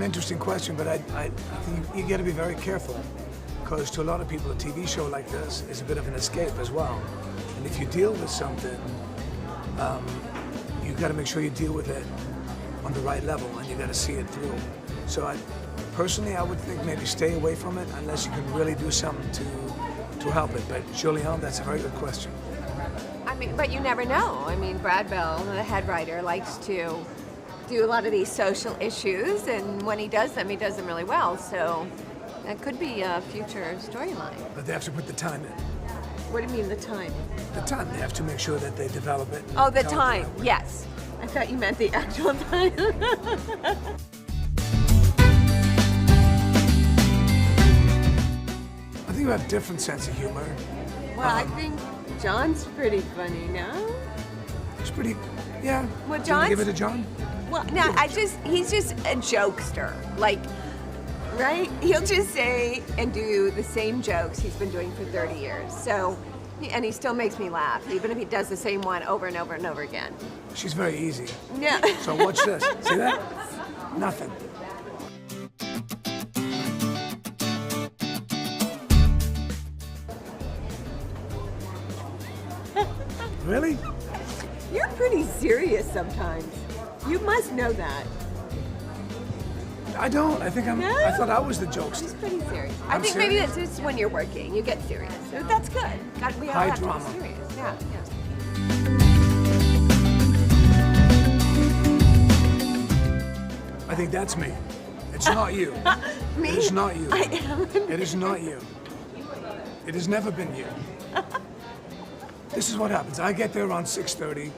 interesting question, but I think you got to be very careful, because to a lot of people, a TV show like this is a bit of an escape as well. And if you deal with something, you got to make sure you deal with it on the right level, and you got to see it through. So personally, I would think maybe stay away from it unless you can really do something to help it. But Julian, that's a very good question. I mean, but you never know. I mean, Brad Bell, the head writer, likes to do a lot of these social issues, and when he does them really well. So that could be a future storyline. But they have to put the time in. What do you mean, the time? The time. They have to make sure that they develop it. Oh, the time. Yes. I thought you meant the actual time. I think you have a different sense of humor. Well, I think John's pretty funny, no? It's pretty, yeah. Well, Do you wanna John's... give it to John? Well, no, he's just a jokester. Like, right? He'll just say and do the same jokes he's been doing for 30 years. So, and he still makes me laugh, even if he does the same one over and over and over again. She's very easy. Yeah. So watch this. See that? Nothing. Really? You're pretty serious sometimes. You must know that. I don't. I think No? I thought I was the jokester. He's pretty serious. I I'm think maybe serious? that's just when you're working. You get serious. So that's good. We all High have drama. to be serious. Yeah. I think that's me. It's not you. Me? It is not you. I am. It is not you. It has never been you. This is what happens. I get there around 6:30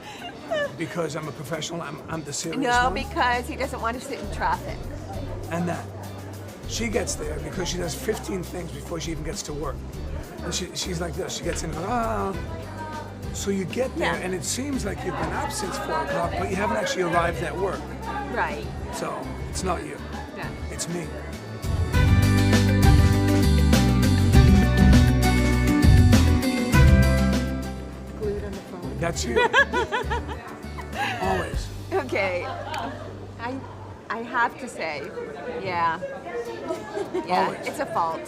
because I'm a professional. I'm the serious No, one. because he doesn't want to sit in traffic. And that. She gets there because she does 15 things before she even gets to work. And she's like this. She gets in and goes, So you get there, Yeah. and it seems like you've been up since 4 o'clock, but you haven't actually arrived at work. Right. So it's not you. Yeah. It's me. Glued on the phone. That's you. Always. Okay. I have to say, yeah. Yeah, Always. it's a fault.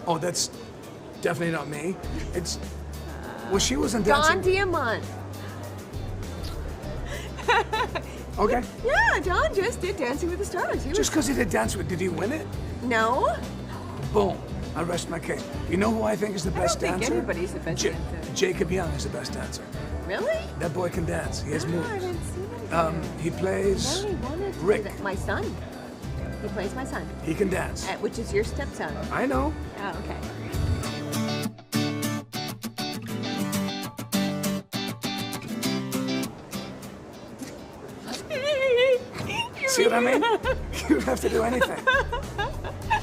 Oh, that's definitely not me. It's, well, she wasn't Don dancing. Diamond. Okay. Yeah, Don just did Dancing with the Stars. He Just because he did dance with, did he win it? No. Boom. I rest my case. You know who I think is the best don't think dancer? anybody's the best dancer. Jacob Young is the best dancer. Really? That boy can dance. He has No, I moves. didn't see that. He plays No, he wanted to do Rick. that. My son. He plays my son, He can dance. which is your stepson. I know. Oh, okay. See what I mean? You don't have to do anything.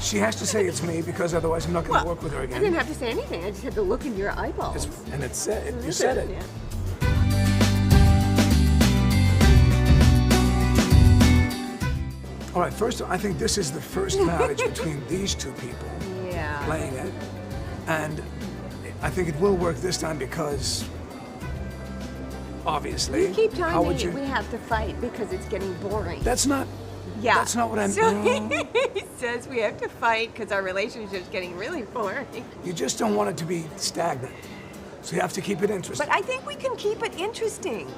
She has to say it's me because otherwise I'm not going to work with her I didn't again. have to say anything. I just had to look in your eyeballs. And it said, you said it. Yeah. All right, first, I think this is the first marriage between these two people Yeah. playing it. And I think it will work this time because, obviously, You keep how telling would me you? we have to fight because it's getting boring. That's not. Yeah. That's not what I'm. So No. he says we have to fight because our relationship's getting really boring. You just don't want it to be stagnant. So you have to keep it interesting. But I think we can keep it interesting.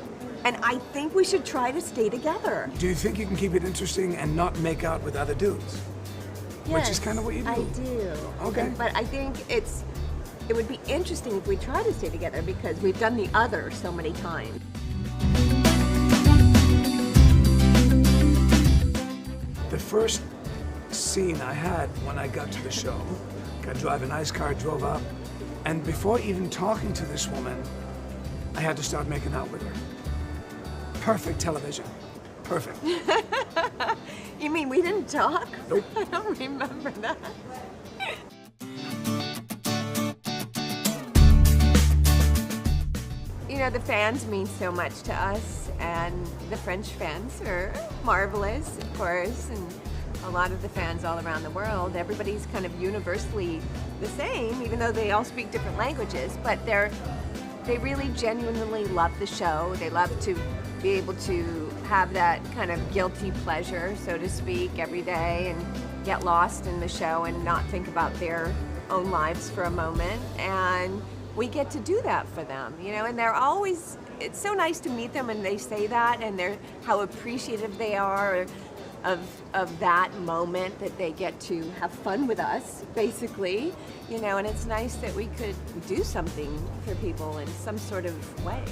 And I think we should try to stay together. Do you think you can keep it interesting and not make out with other dudes? Which is kind of what you do. I do. Okay. But I think it would be interesting if we try to stay together because we've done the other so many times. The first scene I had when I got to the show, I drive a nice car, drove up, and before even talking to this woman, I had to start making out with her. Perfect television. Perfect. You mean we didn't talk? Nope. I don't remember that. You know, the fans mean so much to us, and the French fans are marvelous, of course, and a lot of the fans all around the world. Everybody's kind of universally the same, even though they all speak different languages, but they're they really genuinely love the show. They love to be able to have that kind of guilty pleasure, so to speak, every day and get lost in the show and not think about their own lives for a moment. And we get to do that for them, you know, and they're always, it's so nice to meet them and they say that, and they're how appreciative they are of that moment, that they get to have fun with us, basically, you know, and it's nice that we could do something for people in some sort of way.